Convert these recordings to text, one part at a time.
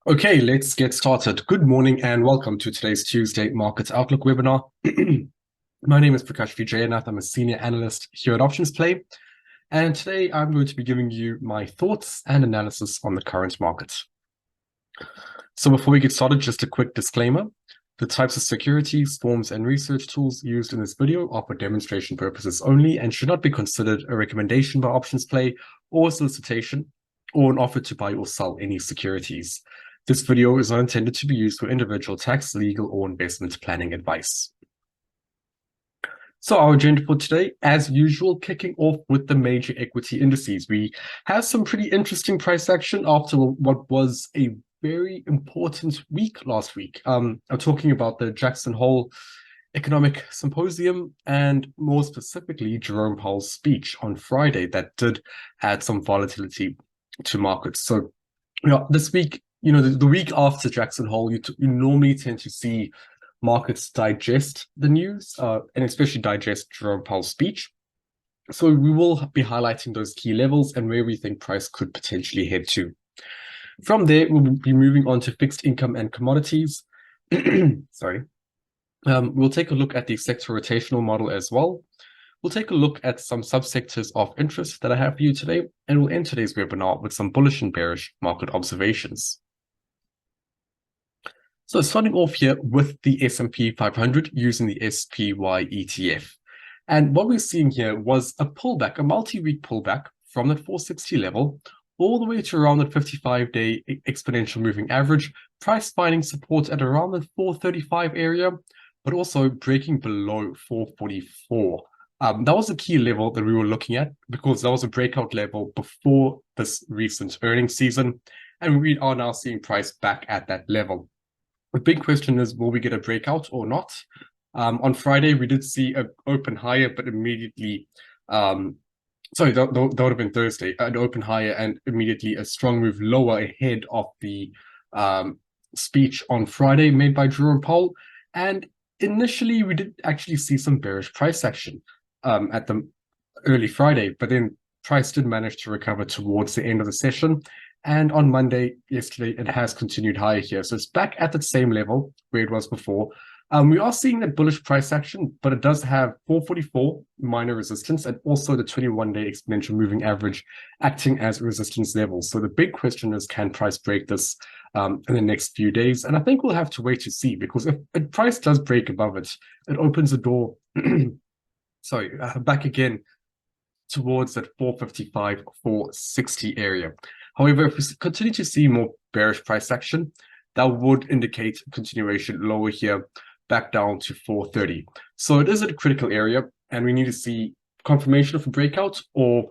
Okay, let's get started. Good morning and welcome to today's Tuesday Markets Outlook webinar. My name is Prakash Vijayanath. I'm a senior analyst here at Options Play, and today I'm going to be giving you my thoughts and analysis on the current market. So before we get started, just a quick disclaimer. The types of securities, forms, and research tools used in this video are for demonstration purposes only and should not be considered a recommendation by Options Play or a solicitation or an offer to buy or sell any securities. This video is not intended to be used for individual tax, legal, or investment planning advice. So our agenda for today, as usual, kicking off with the major equity indices. We have some pretty interesting price action after what was a very important week last week. I'm talking about the Jackson Hole Economic Symposium and more specifically Jerome Powell's speech on Friday that did add some volatility to markets. So this week, the week after Jackson Hole, you normally tend to see markets digest the news and especially digest Jerome Powell's speech. So we will be highlighting those key levels and where we think price could potentially head to. From there, we'll be moving on to fixed income and commodities. Sorry. We'll take a look at the sector rotational model as well. We'll take a look at some subsectors of interest that I have for you today, and we'll end today's webinar with some bullish and bearish market observations. So starting off here with the S&P 500 using the SPY ETF. And what we're seeing here was a pullback, a multi-week pullback from that 460 level all the way to around the 55-day exponential moving average, price finding support at around the 435 area, but also breaking below 444. That was a key level that we were looking at because that was a breakout level before this recent earnings season, and we are now seeing price back at that level. The big question is, will we get a breakout or not? On Friday, we did see an open higher, but immediately, that would have been Thursday, an open higher and immediately a strong move lower ahead of the speech on Friday made by Jerome Powell. And initially, we did actually see some bearish price action at the early Friday, but then price did manage to recover towards the end of the session. And on Monday, yesterday, it has continued higher here. So it's back at the same level where it was before. We are seeing that bullish price action, but it does have 444 minor resistance and also the 21-day exponential moving average acting as resistance levels. So the big question is, can price break this in the next few days? And I think we'll have to wait to see, because if price does break above it, it opens the door back again towards that 455, 460 area. However, if we continue to see more bearish price action, that would indicate continuation lower here, back down to 430. So it is a critical area, and we need to see confirmation of a breakout or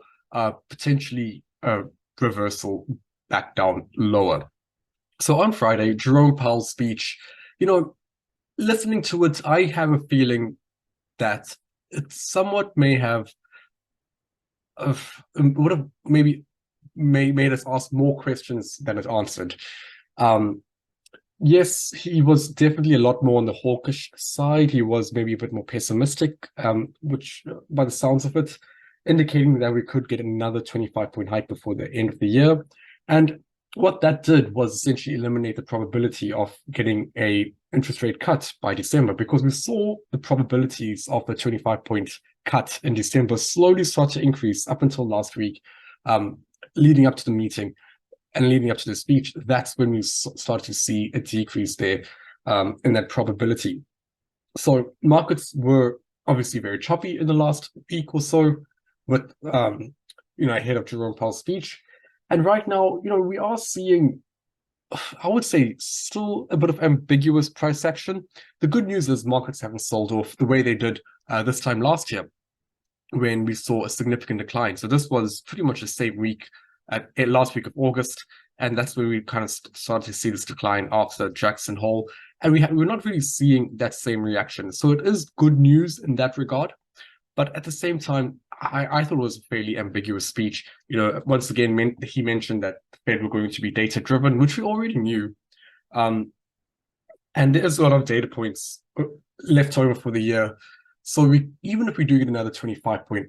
potentially a reversal back down lower. So on Friday, Jerome Powell's speech, listening to it, I have a feeling that it somewhat may have would have maybe made us ask more questions than it answered. Yes, he was definitely a lot more on the hawkish side. He was maybe a bit more pessimistic, which, by the sounds of it, indicating that we could get another 25-point hike before the end of the year. And what that did was essentially eliminate the probability of getting a interest rate cut by December, because we saw the probabilities of the 25-point cut in December slowly start to increase up until last week, leading up to the meeting and leading up to the speech. That's when we started to see a decrease there in that probability. So markets were obviously very choppy in the last week or so, with ahead of Jerome Powell's speech. And right now, we are seeing, I would say, still a bit of ambiguous price action. The good news is markets haven't sold off the way they did this time last year, when we saw a significant decline. So this was pretty much the same week, last week of August, and that's where we kind of started to see this decline after Jackson Hole. And we're not really seeing that same reaction. So it is good news in that regard. But at the same time, I thought it was a fairly ambiguous speech. Once again, he mentioned that the Fed were going to be data-driven, which we already knew. And there's a lot of data points left over for the year. So even if we do get another 25-point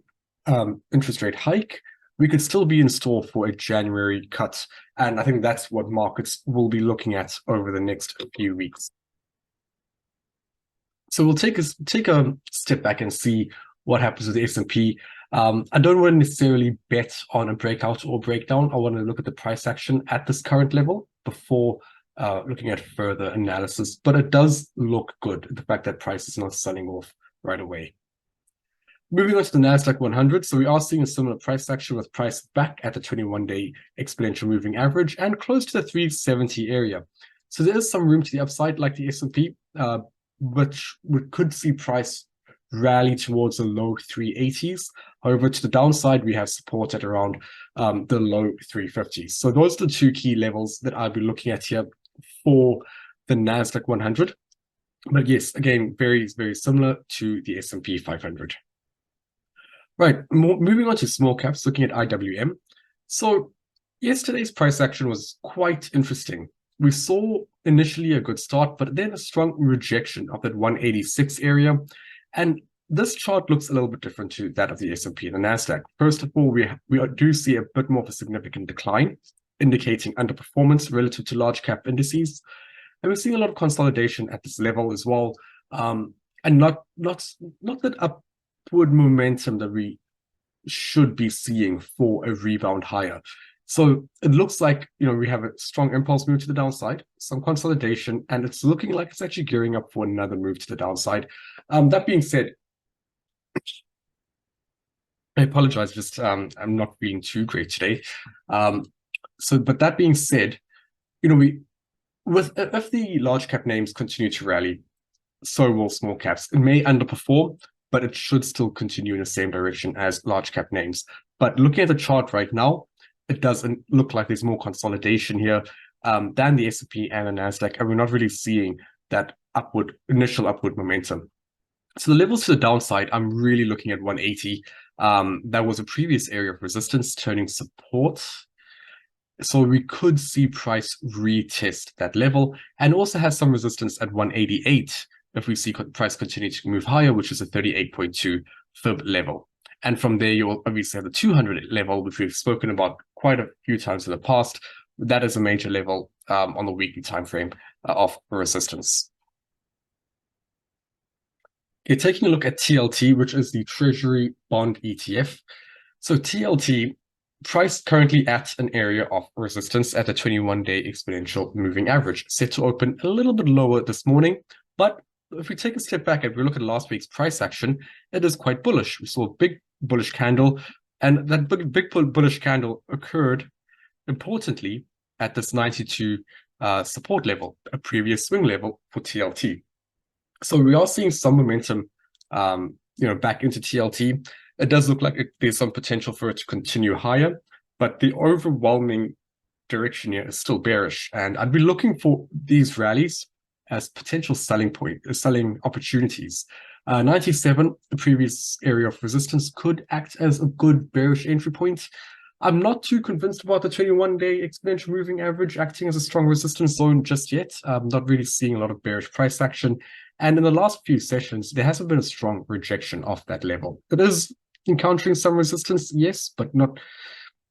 interest rate hike, we could still be in store for a January cut. And I think that's what markets will be looking at over the next few weeks. So we'll take a step back and see what happens with the S&P. I don't want to necessarily bet on a breakout or breakdown. I want to look at the price action at this current level before looking at further analysis. But it does look good, the fact that price is not selling off right away. Moving on to the NASDAQ 100, so we are seeing a similar price action with price back at the 21-day exponential moving average and close to the 370 area. So there is some room to the upside, like the S&P, which we could see price rally towards the low 380s. However, to the downside, we have support at around the low 350s. So those are the two key levels that I'll be looking at here for the NASDAQ 100. But yes, again, very, very similar to the S&P 500. Right, moving on to small caps, looking at IWM. So yesterday's price action was quite interesting. We saw initially a good start, but then a strong rejection of that 186 area. And this chart looks a little bit different to that of the S&P and the NASDAQ. First of all, we do see a bit more of a significant decline, indicating underperformance relative to large cap indices. And we're seeing a lot of consolidation at this level as well. And not that upward momentum that we should be seeing for a rebound higher. So it looks like, we have a strong impulse move to the downside, some consolidation, and it's looking like it's actually gearing up for another move to the downside. That being said, I apologize, just I'm not feeling too great today. But that being said, if the large cap names continue to rally, so will small caps. It may underperform, but it should still continue in the same direction as large cap names. But looking at the chart right now, it doesn't look like there's more consolidation here than the S&P and the NASDAQ, and we're not really seeing that initial upward momentum. So the levels to the downside, I'm really looking at 180. That was a previous area of resistance turning support. So we could see price retest that level and also has some resistance at 188 if we see price continue to move higher, which is a 38.2 fib level. And from there, you'll obviously have the 200 level, which we've spoken about quite a few times in the past. That is a major level on the weekly time frame of resistance. Okay, taking a look at TLT, which is the Treasury Bond ETF. So TLT, price currently at an area of resistance at the 21-day exponential moving average, set to open a little bit lower this morning. But if we take a step back and we look at last week's price action, it is quite bullish. We saw a big bullish candle, and that big bullish candle occurred, importantly, at this 92 support level, a previous swing level for TLT. So we are seeing some momentum, back into TLT. It does look like there's some potential for it to continue higher, but the overwhelming direction here is still bearish. And I'd be looking for these rallies as potential selling opportunities. 97, the previous area of resistance, could act as a good bearish entry point. I'm not too convinced about the 21-day exponential moving average acting as a strong resistance zone just yet. I'm not really seeing a lot of bearish price action. And in the last few sessions, there hasn't been a strong rejection of that level. It is encountering some resistance, yes, but not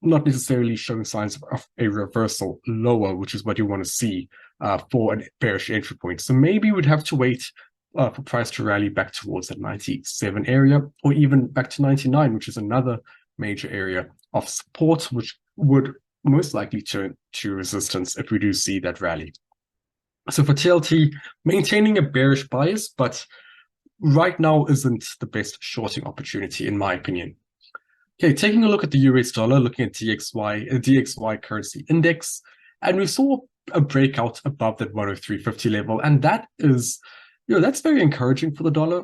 necessarily showing signs of a reversal lower, which is what you want to see for a bearish entry point. So maybe we'd have to wait for price to rally back towards that 97 area, or even back to 99, which is another major area of support, which would most likely turn to resistance if we do see that rally. So for TLT, maintaining a bearish bias, but right now isn't the best shorting opportunity, in my opinion. Okay, taking a look at the US dollar, looking at DXY currency index, and we saw a breakout above that 103.50 level, and that is, that's very encouraging for the dollar,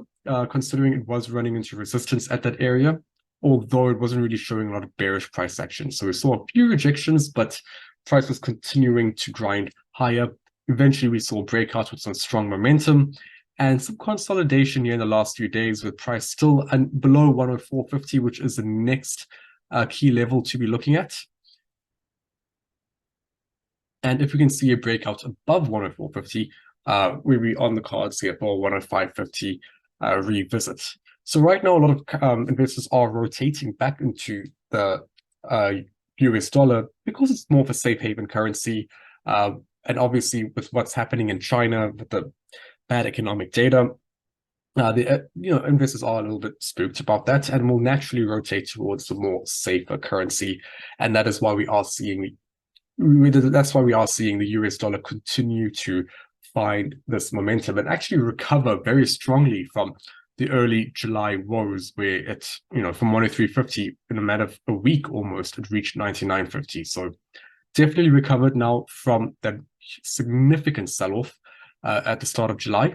considering it was running into resistance at that area, although it wasn't really showing a lot of bearish price action. So we saw a few rejections, but price was continuing to grind higher. Eventually, we saw breakouts with some strong momentum and some consolidation here in the last few days, with price still below 104.50, which is the next key level to be looking at. And if we can see a breakout above 104.50, we'll be on the cards here for 105.50 revisit. So right now, a lot of investors are rotating back into the US dollar because it's more of a safe haven currency. And obviously, with what's happening in China, with the bad economic data, investors are a little bit spooked about that and will naturally rotate towards the more safer currency, and that is why we are seeing the US dollar continue to find this momentum and actually recover very strongly from the early July woes, where it, from 103.50 in a matter of a week almost, it reached 99.50. So definitely recovered now from that significant sell-off at the start of July.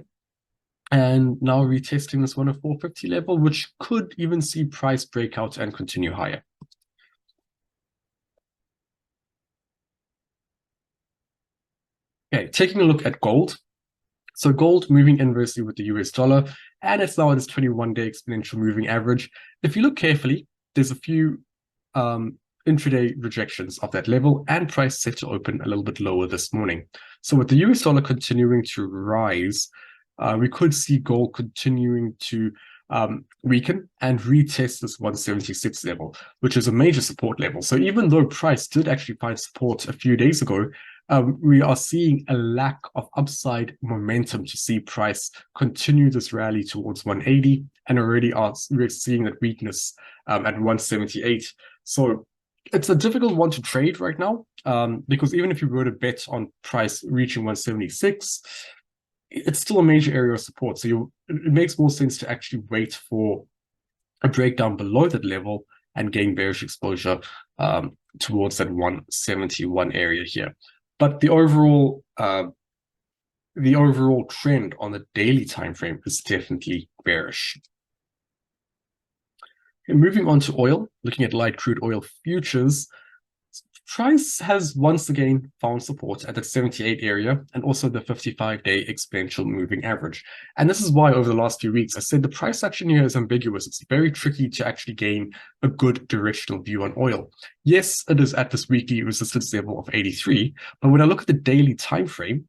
And now retesting this 104.50 level, which could even see price breakout and continue higher. Okay, taking a look at gold. So gold moving inversely with the US dollar, and it's now at its 21-day exponential moving average. If you look carefully, there's a few intraday rejections of that level, and price set to open a little bit lower this morning. So with the US dollar continuing to rise, we could see gold continuing to weaken and retest this 176 level, which is a major support level. So even though price did actually find support a few days ago, we are seeing a lack of upside momentum to see price continue this rally towards 180, and already we're seeing that weakness at 178. So it's a difficult one to trade right now, because even if you were to bet on price reaching 176, it's still a major area of support. So it makes more sense to actually wait for a breakdown below that level and gain bearish exposure towards that 171 area here. But the overall trend on the daily time frame is definitely bearish. Okay, moving on to oil, looking at light crude oil futures, price has once again found support at the 78 area and also the 55-day exponential moving average. And this is why over the last few weeks I said the price action here is ambiguous. It's very tricky to actually gain a good directional view on oil. Yes, it is at this weekly resistance level of 83, but when I look at the daily time frame,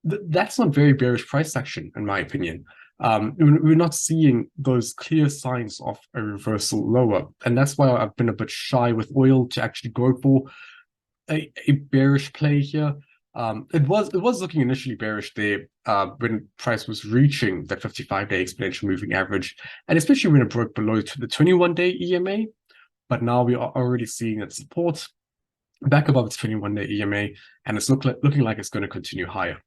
that's not very bearish price action, in my opinion. We're not seeing those clear signs of a reversal lower, and that's why I've been a bit shy with oil to actually go for a bearish play here. It was looking initially bearish there when price was reaching that 55-day exponential moving average, and especially when it broke below to the 21-day EMA. But now we are already seeing that support back above its 21-day EMA, and it's looking like it's going to continue higher.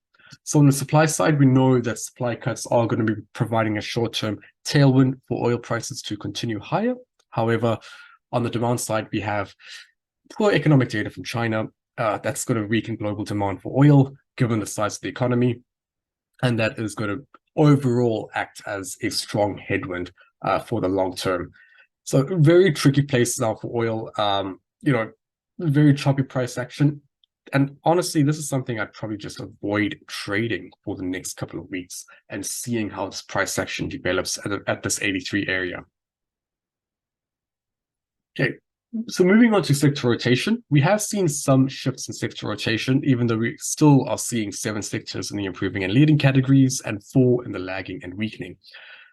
So on the supply side, we know that supply cuts are going to be providing a short-term tailwind for oil prices to continue higher. However, on the demand side, we have poor economic data from China. That's going to weaken global demand for oil, given the size of the economy. And that is going to overall act as a strong headwind for the long term. So very tricky place now for oil. Very choppy price action. And honestly, this is something I'd probably just avoid trading for the next couple of weeks and seeing how this price action develops at this 83 area. Okay, so moving on to sector rotation, we have seen some shifts in sector rotation, even though we still are seeing 7 sectors in the improving and leading categories and 4 in the lagging and weakening.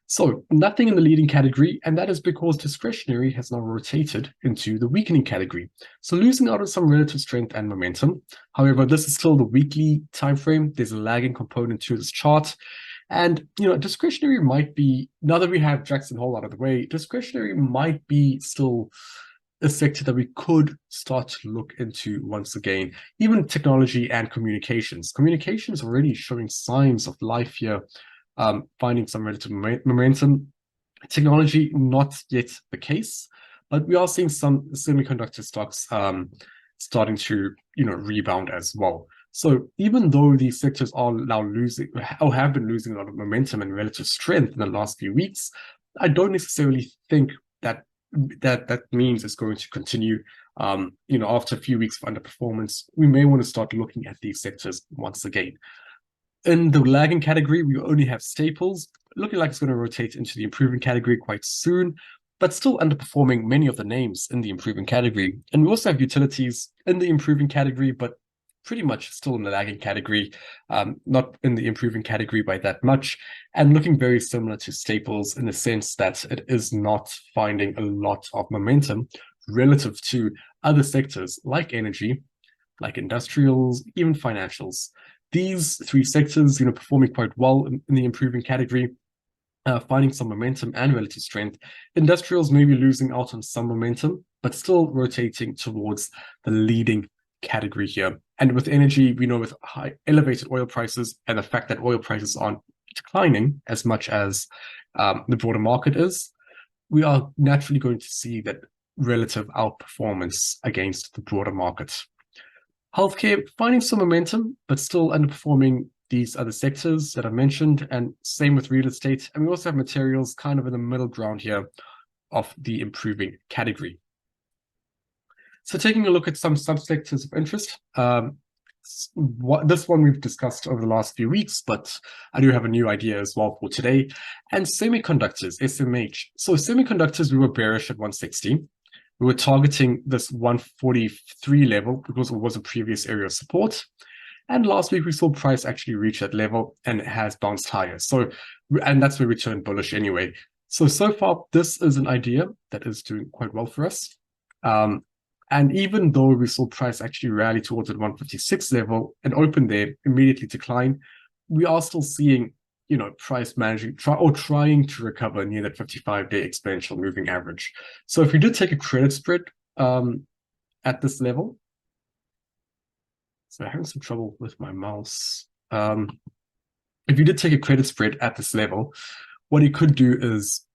So nothing in the leading category, and that is because discretionary has now rotated into the weakening category. So losing out on some relative strength and momentum. However, this is still the weekly time frame. There's a lagging component to this chart. And, discretionary might be, now that we have Jackson Hole out of the way, discretionary might be still a sector that we could start to look into once again. Even technology and communications. Communications already showing signs of life here. Finding some relative momentum. Technology, not yet the case, but we are seeing some semiconductor stocks starting to rebound as well. So even though these sectors are now losing or have been losing a lot of momentum and relative strength in the last few weeks, I don't necessarily think that means it's going to continue. After a few weeks of underperformance, we may want to start looking at these sectors once again. In the lagging category, we only have staples, looking like it's going to rotate into the improving category quite soon, but still underperforming many of the names in the improving category. And we also have utilities in the improving category, but pretty much still in the lagging category, not in the improving category by that much, and looking very similar to staples in the sense that it is not finding a lot of momentum, relative to other sectors like energy, like industrials, even financials. These three sectors, performing quite well in the improving category, finding some momentum and relative strength. Industrials may be losing out on some momentum, but still rotating towards the leading category here. And with energy, we know with high elevated oil prices and the fact that oil prices aren't declining as much as the broader market is, we are naturally going to see that relative outperformance against the broader market. Healthcare finding some momentum, but still underperforming these other sectors that I mentioned, and same with real estate. And we also have materials kind of in the middle ground here of the improving category. So taking a look at some subsectors of interest, this one we've discussed over the last few weeks, but I do have a new idea as well for today. And semiconductors, SMH. So semiconductors, we were bearish at 160. We were targeting this 143 level because it was a previous area of support. And last week we saw price actually reach that level and it has bounced higher. And that's where we turned bullish anyway. So far, this is an idea that is doing quite well for us. And even though we saw price actually rally towards the 156 level and open there, immediately decline, we are still seeing, price managing, trying to recover near that 55-day exponential moving average. So if we did take a credit spread at this level, so I'm having some trouble with my mouse. If you did take a credit spread at this level, what you could do is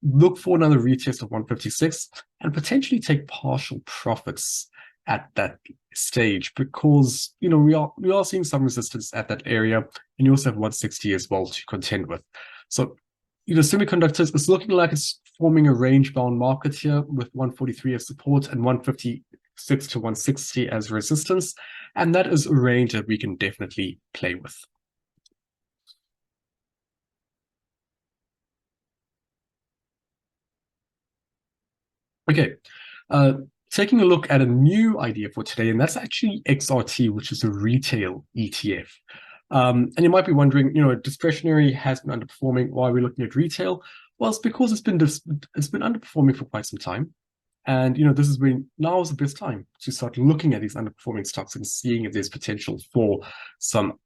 look for another retest of 156 and potentially take partial profits at that stage because we are seeing some resistance at that area, and you also have 160 as well to contend with. So semiconductors, it's looking like it's forming a range bound market here with 143 as support and 156 to 160 as resistance, and that is a range that we can definitely play with. Okay, taking a look at a new idea for today, and that's actually XRT, which is a retail ETF. And you might be wondering, discretionary has been underperforming. Why are we looking at retail? Well, it's because it's been underperforming for quite some time. And this is when now is the best time to start looking at these underperforming stocks and seeing if there's potential for some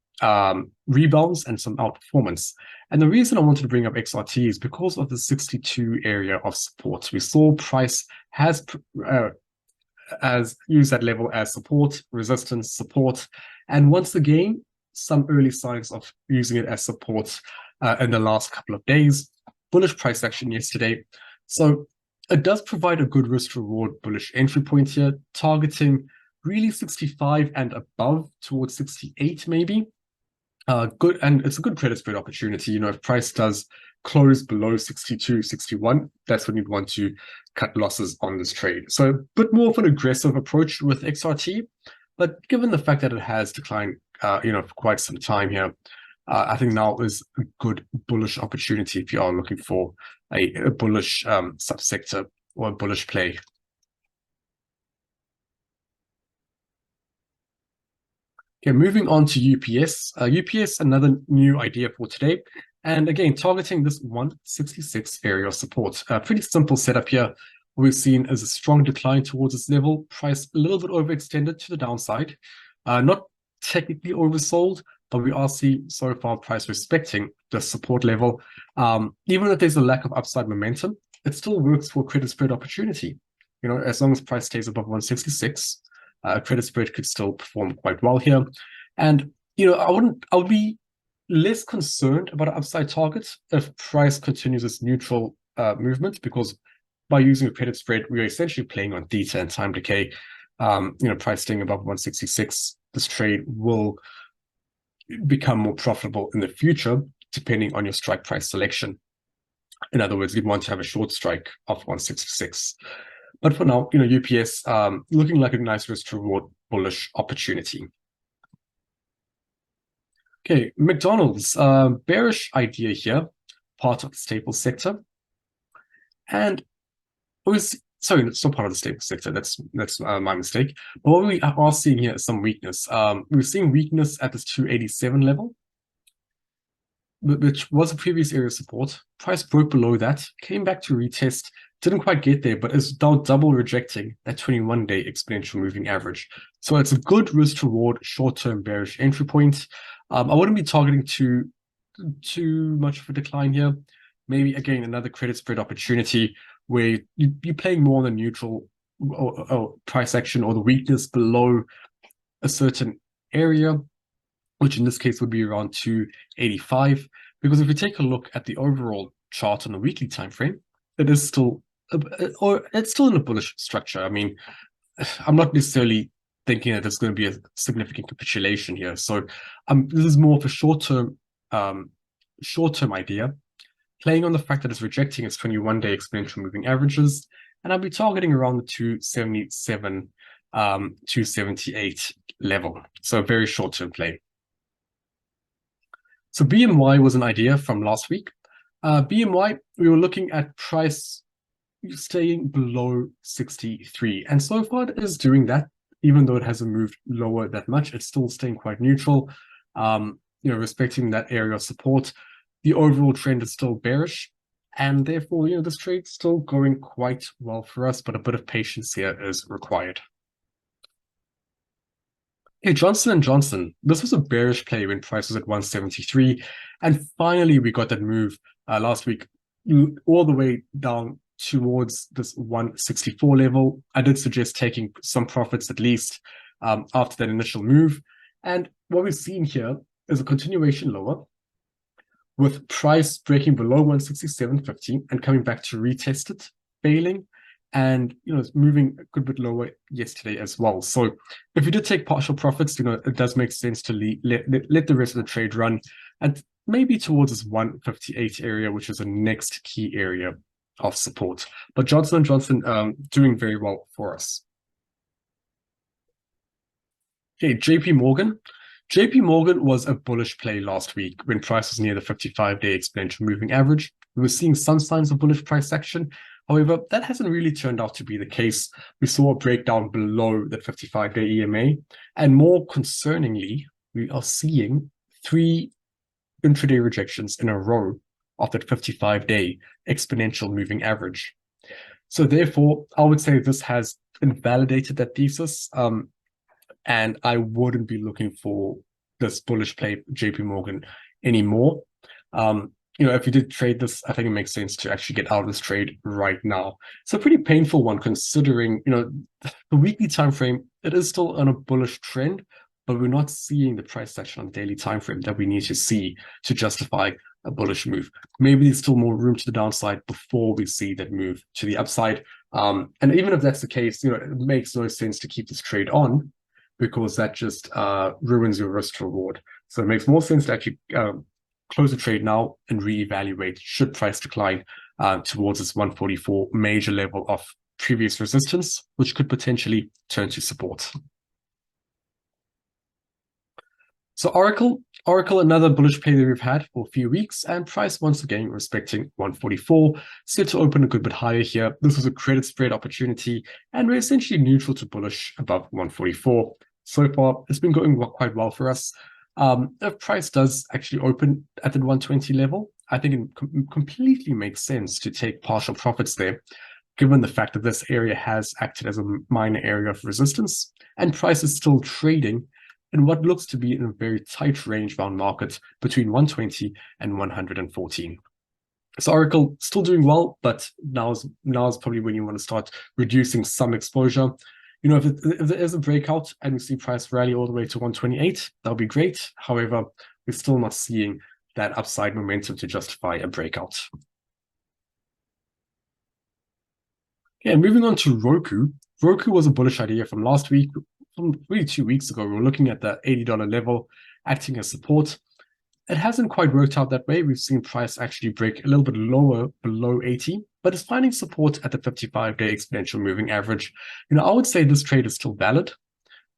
rebounds and some outperformance. And the reason I wanted to bring up XRT is because of the 62 area of support. We saw price has used that level as support, resistance, support, and once again, some early signs of using it as support in the last couple of days. Bullish price action yesterday. So it does provide a good risk reward bullish entry point here, targeting really 65 and above towards 68 maybe. Good, and it's a good credit spread opportunity. If price does close below 62, 61, that's when you'd want to cut losses on this trade. So a bit more of an aggressive approach with XRT, but given the fact that it has declined, for quite some time here, I think now is a good bullish opportunity if you are looking for a bullish subsector or a bullish play. Okay, moving on to UPS. UPS, another new idea for today. And again, targeting this 166 area of support. Pretty simple setup here. What we've seen is a strong decline towards this level. Price a little bit overextended to the downside. Not technically oversold, but we are seeing so far price respecting the support level. Even if there's a lack of upside momentum, it still works for credit spread opportunity. As long as price stays above 166, credit spread could still perform quite well here. And, I would be less concerned about an upside target if price continues its neutral movement, because by using a credit spread, we are essentially playing on theta and time decay. Price staying above 166, this trade will become more profitable in the future, depending on your strike price selection. In other words, you'd want to have a short strike of 166. But for now, UPS looking like a nice risk to reward bullish opportunity. Okay, McDonald's, bearish idea here, part of the staple sector. And sorry, it's not part of the staple sector. That's my mistake. But what we are seeing here is some weakness. We're seeing weakness at this 287 level, which was a previous area of support. Price broke below that, came back to retest, didn't quite get there, but is now double rejecting that 21-day exponential moving average. So it's a good risk to reward short-term bearish entry point. I wouldn't be targeting too much of a decline here. Maybe again another credit spread opportunity where you're playing more on the neutral or price action or the weakness below a certain area, which in this case would be around 285. Because if we take a look at the overall chart on the weekly time frame, it is still it's still in a bullish structure. I mean, I'm not necessarily thinking that there's going to be a significant capitulation here. So this is more of a short-term idea, playing on the fact that it's rejecting its 21-day exponential moving averages, and I'll be targeting around the 277, 278 level. So a very short-term play. So BMY was an idea from last week. BMY, we were looking at price staying below 63, and so far it is doing that. Even though it hasn't moved lower that much, it's still staying quite neutral, respecting that area of support. The overall trend is still bearish, and therefore, this trade's still going quite well for us, but a bit of patience here is required. Okay, Johnson & Johnson. This was a bearish play when price was at 173, and finally we got that move last week all the way down towards this 164 level. I did suggest taking some profits at least after that initial move. And what we've seen here is a continuation lower, with price breaking below 167.50 and coming back to retest it, failing, and it's moving a good bit lower yesterday as well. So if you did take partial profits, it does make sense to let the rest of the trade run, and maybe towards this 158 area, which is the next key area of support. But Johnson & Johnson doing very well for us. Okay, JP Morgan. JP Morgan was a bullish play last week when price was near the 55-day exponential moving average. We were seeing some signs of bullish price action. However, that hasn't really turned out to be the case. We saw a breakdown below the 55-day EMA. And more concerningly, we are seeing 3 intraday rejections in a row of that 55-day exponential moving average. So therefore, I would say this has invalidated that thesis, and I wouldn't be looking for this bullish play JP Morgan anymore. If you did trade this, I think it makes sense to actually get out of this trade right now. It's a pretty painful one considering, the weekly time frame, it is still on a bullish trend, but we're not seeing the price action on the daily time frame that we need to see to justify a bullish move. Maybe there's still more room to the downside before we see that move to the upside. And even if that's the case, it makes no sense to keep this trade on, because that just ruins your risk to reward. So it makes more sense to actually close the trade now and reevaluate should price decline towards this 144 major level of previous resistance, which could potentially turn to support. So Oracle, another bullish play that we've had for a few weeks, and price once again respecting 144, set to open a good bit higher here. This was a credit spread opportunity, and we're essentially neutral to bullish above 144. So far, it's been going quite well for us. If price does actually open at the 120 level, I think it completely makes sense to take partial profits there, given the fact that this area has acted as a minor area of resistance, and price is still trading in what looks to be in a very tight range-bound market between 120 and 114. So Oracle still doing well, but now is probably when you want to start reducing some exposure. If there is a breakout and we see price rally all the way to 128, that'll be great. However, we're still not seeing that upside momentum to justify a breakout. Okay, and moving on to Roku. Roku was a bullish idea from last week. From really 2 weeks ago, we were looking at the $80 level, acting as support. It hasn't quite worked out that way. We've seen price actually break a little bit lower, below 80, but it's finding support at the 55-day exponential moving average. I would say this trade is still valid.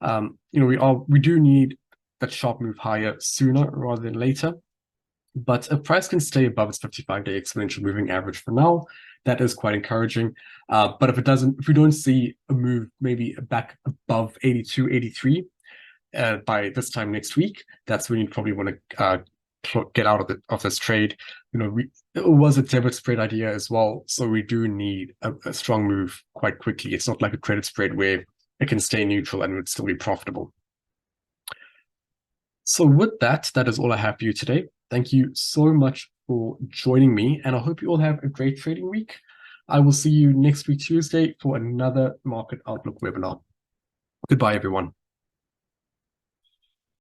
We do need that sharp move higher sooner rather than later. But if price can stay above its 55-day exponential moving average for now, that is quite encouraging. But if we don't see a move maybe back above 82, 83 by this time next week, that's when you probably want to get out of this trade. It was a debit spread idea as well, so we do need a strong move quite quickly. It's not like a credit spread where it can stay neutral and would still be profitable. So with that, that is all I have for you today. Thank you so much for joining me, and I hope you all have a great trading week. I will see you next week, Tuesday, for another Market Outlook webinar. Goodbye, everyone.